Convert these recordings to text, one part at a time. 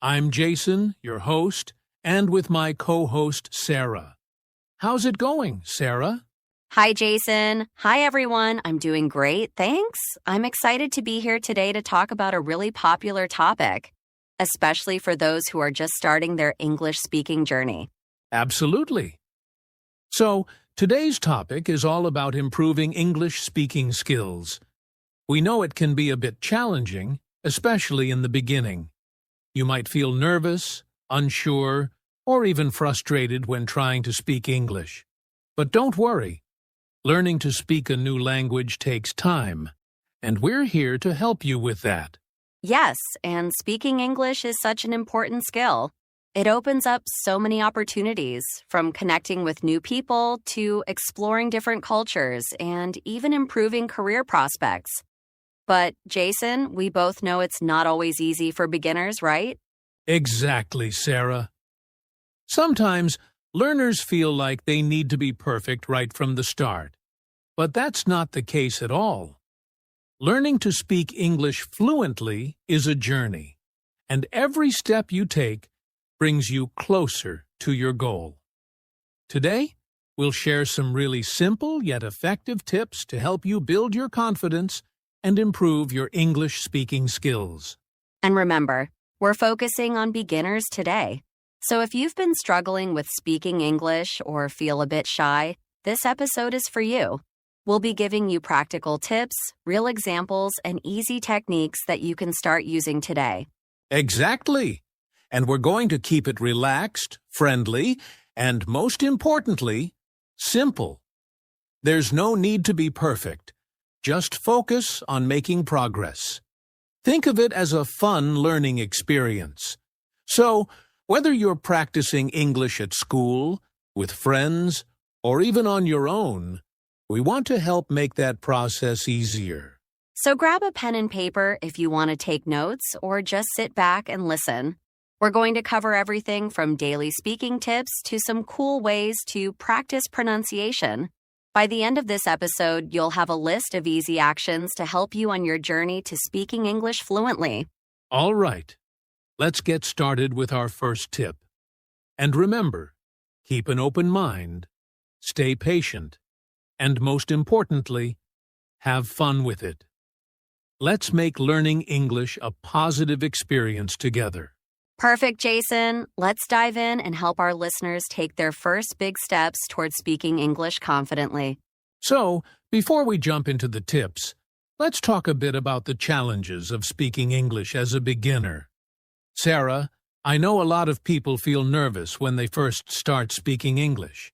I'm Jason, your host, and with my co-host, Sarah. How's it going, Sarah? Hi, Jason. Hi, everyone. I'm doing great, thanks. I'm excited to be here today to talk about a really popular topic, especially for those who are just starting their English speaking journey. Absolutely. So, today's topic is all about improving English speaking skills. We know it can be a bit challenging, especially in the beginning. You might feel nervous, unsure, or even frustrated when trying to speak English. But don't worry. Learning to speak a new language takes time, and we're here to help you with that. Yes, and speaking English is such an important skill. It opens up so many opportunities, from connecting with new people to exploring different cultures and even improving career prospects. But, Jason, we both know it's not always easy for beginners, right? Exactly, Sarah. Sometimes, learners feel like they need to be perfect right from the start. But that's not the case at all. Learning to speak English fluently is a journey, and every step you take brings you closer to your goal. Today, we'll share some really simple yet effective tips to help you build your confidence and improve your English speaking skills. And remember, we're focusing on beginners today. So if you've been struggling with speaking English or feel a bit shy, this episode is for you. We'll be giving you practical tips, real examples, and easy techniques that you can start using today. Exactly. And we're going to keep it relaxed, friendly, and most importantly, simple. There's no need to be perfect. Just focus on making progress. Think of it as a fun learning experience. So, whether you're practicing English at school, with friends, or even on your own, we want to help make that process easier. So grab a pen and paper if you want to take notes or just sit back and listen. We're going to cover everything from daily speaking tips to some cool ways to practice pronunciation. By the end of this episode, you'll have a list of easy actions to help you on your journey to speaking English fluently. All right. Let's get started with our first tip. And remember, keep an open mind, stay patient, and most importantly, have fun with it. Let's make learning English a positive experience together. Perfect, Jason. Let's dive in and help our listeners take their first big steps towards speaking English confidently. So, before we jump into the tips, let's talk a bit about the challenges of speaking English as a beginner. Sarah, I know a lot of people feel nervous when they first start speaking English.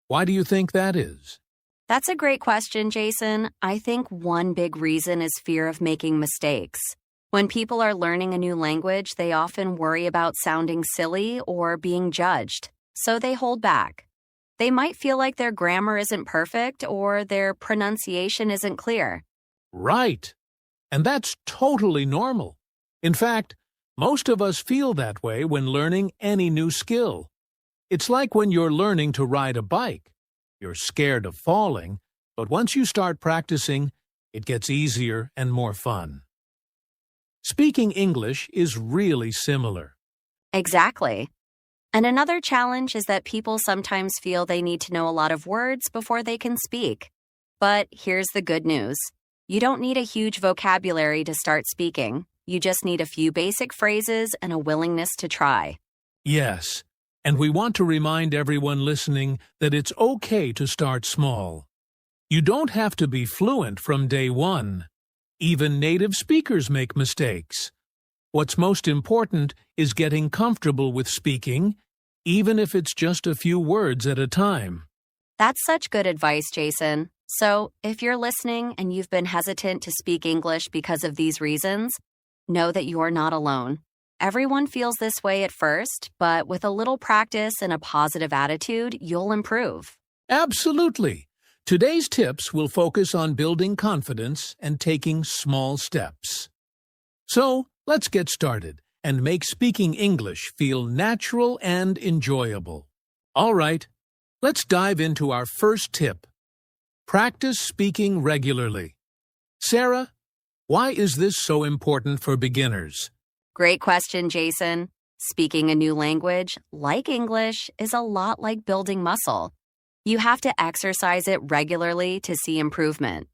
Why do you think that is? That's a great question, Jason. I think one big reason is fear of making mistakes. When people are learning a new language, they often worry about sounding silly or being judged, so they hold back. They might feel like their grammar isn't perfect or their pronunciation isn't clear. Right. And that's totally normal. In fact, most of us feel that way when learning any new skill. It's like when you're learning to ride a bike. You're scared of falling, but once you start practicing, it gets easier and more fun. Speaking English is really similar. Exactly. And another challenge is that people sometimes feel they need to know a lot of words before they can speak. But here's the good news. You don't need a huge vocabulary to start speaking. You just need a few basic phrases and a willingness to try. Yes, and we want to remind everyone listening that it's okay to start small. You don't have to be fluent from day one. Even native speakers make mistakes. What's most important is getting comfortable with speaking, even if it's just a few words at a time. That's such good advice, Jason. So, if you're listening and you've been hesitant to speak English because of these reasons, know that you're not alone. Everyone feels this way at first, but with a little practice and a positive attitude, you'll improve. Absolutely. Today's tips will focus on building confidence and taking small steps. So, let's get started and make speaking English feel natural and enjoyable. All right, let's dive into our first tip. Practice speaking regularly. Sarah, why is this so important for beginners? Great question, Jason. Speaking a new language, like English, is a lot like building muscle. You have to exercise it regularly to see improvement.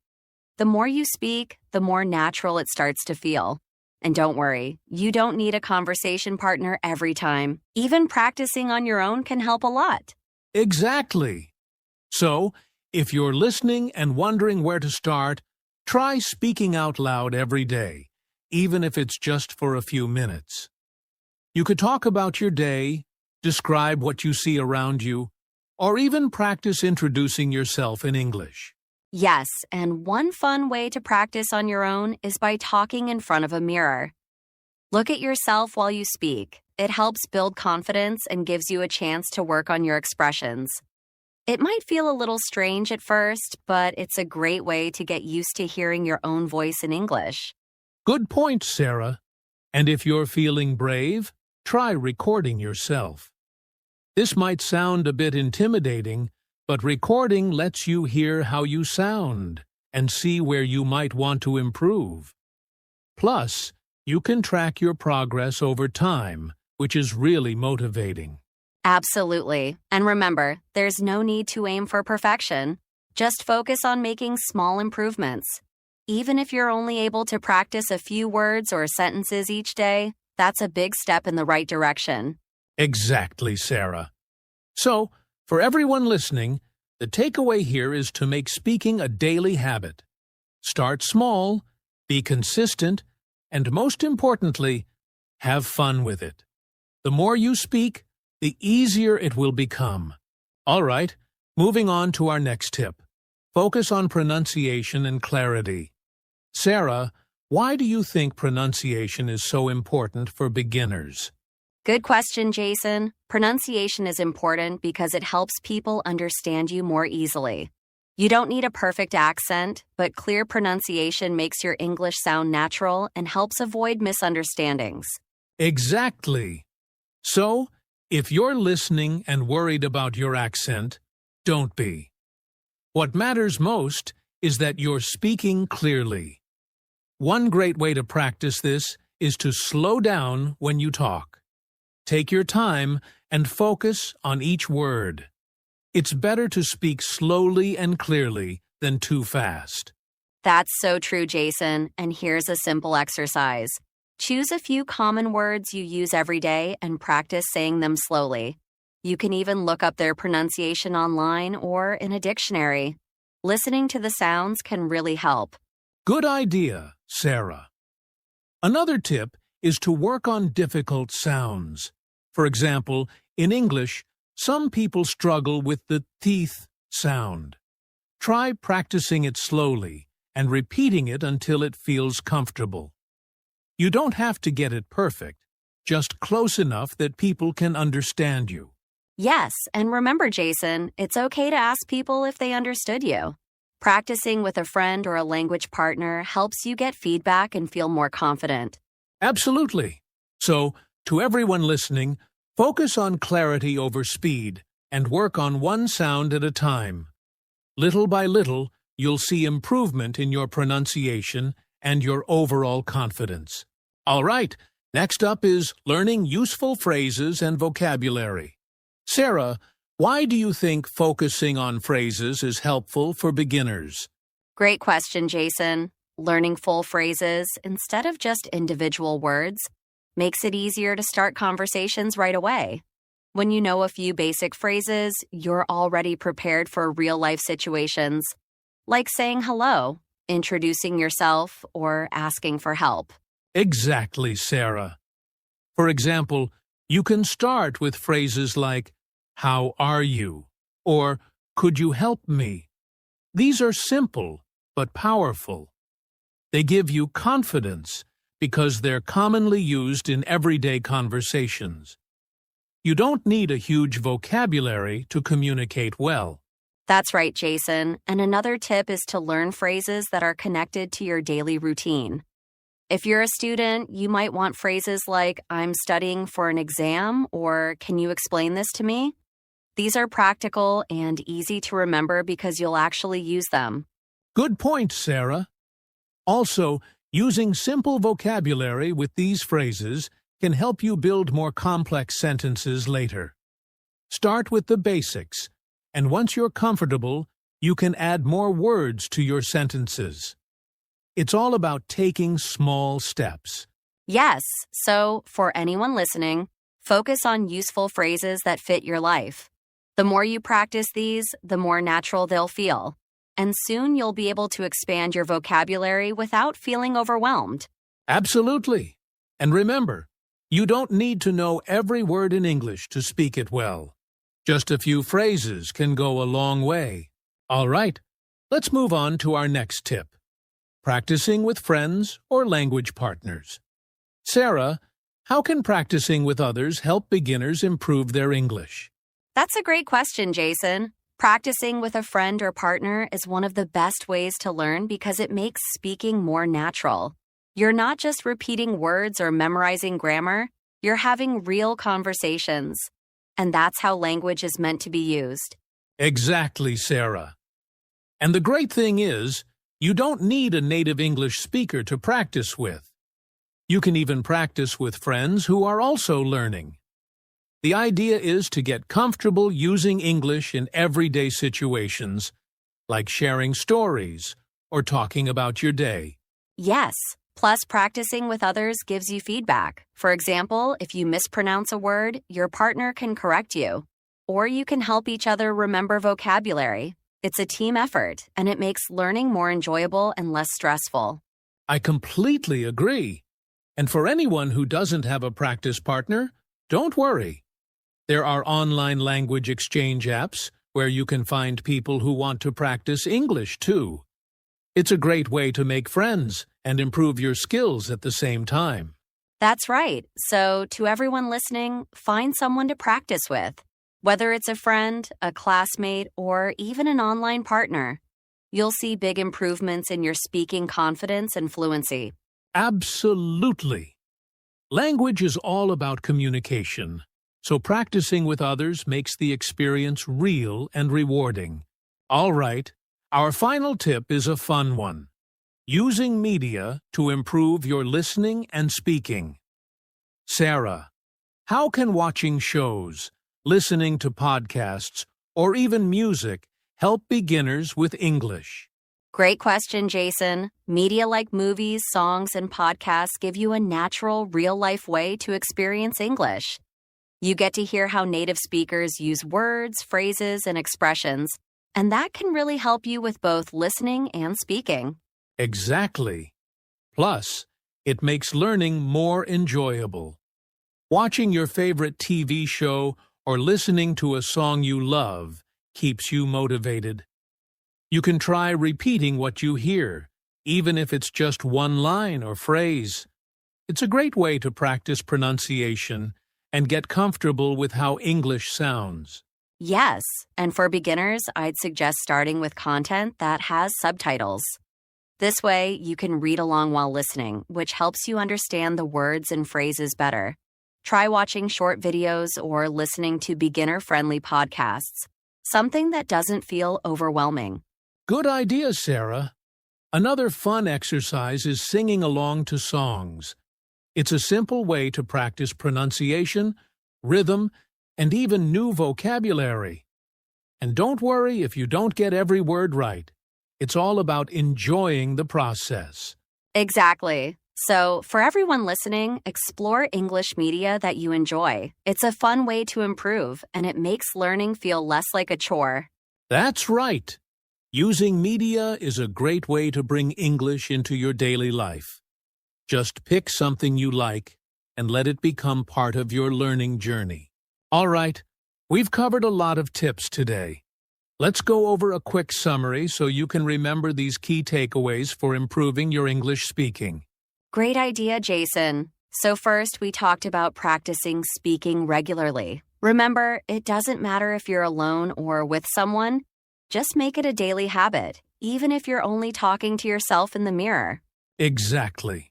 The more you speak, the more natural it starts to feel. And don't worry, you don't need a conversation partner every time. Even practicing on your own can help a lot. Exactly. So, if you're listening and wondering where to start, try speaking out loud every day, even if it's just for a few minutes. You could talk about your day, describe what you see around you, or even practice introducing yourself in English. Yes, and one fun way to practice on your own is by talking in front of a mirror. Look at yourself while you speak. It helps build confidence and gives you a chance to work on your expressions. It might feel a little strange at first, but it's a great way to get used to hearing your own voice in English. Good point, Sarah. And if you're feeling brave, try recording yourself. This might sound a bit intimidating, but recording lets you hear how you sound and see where you might want to improve. Plus, you can track your progress over time, which is really motivating. Absolutely. And remember, there's no need to aim for perfection. Just focus on making small improvements. Even if you're only able to practice a few words or sentences each day, that's a big step in the right direction. Exactly, Sarah. So, for everyone listening, the takeaway here is to make speaking a daily habit. Start small, be consistent, and most importantly, have fun with it. The more you speak, the easier it will become. All right, moving on to our next tip. Focus on pronunciation and clarity. Sarah, why do you think pronunciation is so important for beginners? Good question, Jason. Pronunciation is important because it helps people understand you more easily. You don't need a perfect accent, but clear pronunciation makes your English sound natural and helps avoid misunderstandings. Exactly. So, if you're listening and worried about your accent, don't be. What matters most is that you're speaking clearly. One great way to practice this is to slow down when you talk. Take your time and focus on each word. It's better to speak slowly and clearly than too fast. That's so true, Jason, and here's a simple exercise. Choose a few common words you use every day and practice saying them slowly. You can even look up their pronunciation online or in a dictionary. Listening to the sounds can really help. Good idea, Sarah. Another tip is to work on difficult sounds. For example, in English, some people struggle with the teeth sound. Try practicing it slowly and repeating it until it feels comfortable. You don't have to get it perfect, just close enough that people can understand you. Yes, and remember, Jason, it's okay to ask people if they understood you. Practicing with a friend or a language partner helps you get feedback and feel more confident. Absolutely. So, to everyone listening, focus on clarity over speed and work on one sound at a time. Little by little, you'll see improvement in your pronunciation and your overall confidence. All right, next up is learning useful phrases and vocabulary. Sarah, why do you think focusing on phrases is helpful for beginners? Great question, Jason. Learning full phrases instead of just individual words makes it easier to start conversations right away. When you know a few basic phrases, you're already prepared for real-life situations, like saying hello, introducing yourself, or asking for help. Exactly, Sarah. For example, you can start with phrases like, "How are you?" or "Could you help me?" These are simple but powerful. They give you confidence because they're commonly used in everyday conversations. You don't need a huge vocabulary to communicate well. That's right, Jason. And another tip is to learn phrases that are connected to your daily routine. If you're a student, you might want phrases like, "I'm studying for an exam," or "Can you explain this to me?" These are practical and easy to remember because you'll actually use them. Good point, Sarah. Also, using simple vocabulary with these phrases can help you build more complex sentences later. Start with the basics, and once you're comfortable, you can add more words to your sentences. It's all about taking small steps. Yes, so for anyone listening, focus on useful phrases that fit your life. The more you practice these, the more natural they'll feel. And soon you'll be able to expand your vocabulary without feeling overwhelmed. Absolutely. And remember, you don't need to know every word in English to speak it well. Just a few phrases can go a long way. All right, let's move on to our next tip. Practicing with friends or language partners. Sarah, how can practicing with others help beginners improve their English? That's a great question, Jason. Practicing with a friend or partner is one of the best ways to learn because it makes speaking more natural. You're not just repeating words or memorizing grammar, you're having real conversations. And that's how language is meant to be used. Exactly, Sarah. And the great thing is, you don't need a native English speaker to practice with. You can even practice with friends who are also learning. The idea is to get comfortable using English in everyday situations, like sharing stories or talking about your day. Yes, plus practicing with others gives you feedback. For example, if you mispronounce a word, your partner can correct you. Or you can help each other remember vocabulary. It's a team effort, and it makes learning more enjoyable and less stressful. I completely agree. And for anyone who doesn't have a practice partner, don't worry. There are online language exchange apps where you can find people who want to practice English too. It's a great way to make friends and improve your skills at the same time. That's right. So, to everyone listening, find someone to practice with. Whether it's a friend, a classmate, or even an online partner, you'll see big improvements in your speaking confidence and fluency. Absolutely. Language is all about communication, so practicing with others makes the experience real and rewarding. All right, our final tip is a fun one. Using media to improve your listening and speaking. Sarah, how can watching shows, listening to podcasts, or even music help beginners with English? Great question, Jason. Media like movies, songs, and podcasts give you a natural, real-life way to experience English. You get to hear how native speakers use words, phrases, and expressions, and that can really help you with both listening and speaking. Exactly. Plus, it makes learning more enjoyable. Watching your favorite TV show or listening to a song you love keeps you motivated. You can try repeating what you hear, even if it's just one line or phrase. It's a great way to practice pronunciation and get comfortable with how English sounds. Yes, and for beginners, I'd suggest starting with content that has subtitles. This way, you can read along while listening, which helps you understand the words and phrases better. Try watching short videos or listening to beginner-friendly podcasts, something that doesn't feel overwhelming. Good idea, Sarah. Another fun exercise is singing along to songs. It's a simple way to practice pronunciation, rhythm, and even new vocabulary. And don't worry if you don't get every word right. It's all about enjoying the process. Exactly. So, for everyone listening, explore English media that you enjoy. It's a fun way to improve, and it makes learning feel less like a chore. That's right. Using media is a great way to bring English into your daily life. Just pick something you like and let it become part of your learning journey. All right, we've covered a lot of tips today. Let's go over a quick summary so you can remember these key takeaways for improving your English speaking. Great idea, Jason. So first, we talked about practicing speaking regularly. Remember, it doesn't matter if you're alone or with someone. Just make it a daily habit, even if you're only talking to yourself in the mirror. Exactly.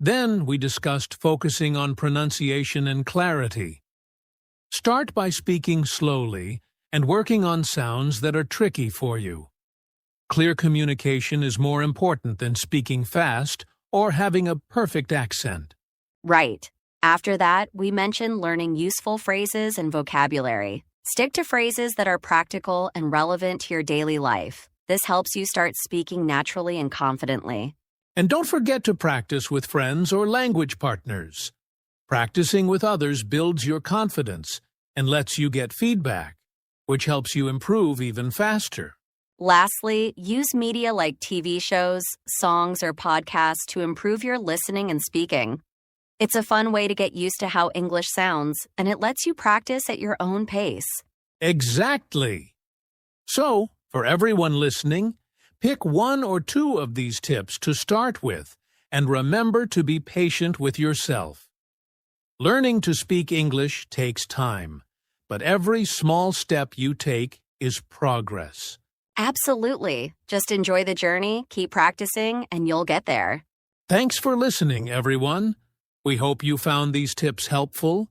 Then we discussed focusing on pronunciation and clarity. Start by speaking slowly and working on sounds that are tricky for you. Clear communication is more important than speaking fast or having a perfect accent. Right. After that, we mention learning useful phrases and vocabulary. Stick to phrases that are practical and relevant to your daily life. This helps you start speaking naturally and confidently. And don't forget to practice with friends or language partners. Practicing with others builds your confidence and lets you get feedback, which helps you improve even faster. Lastly, use media like TV shows, songs, or podcasts to improve your listening and speaking. It's a fun way to get used to how English sounds, and it lets you practice at your own pace. Exactly. So, for everyone listening, pick one or two of these tips to start with, and remember to be patient with yourself. Learning to speak English takes time, but every small step you take is progress. Absolutely. Just enjoy the journey, keep practicing, and you'll get there. Thanks for listening, everyone. We hope you found these tips helpful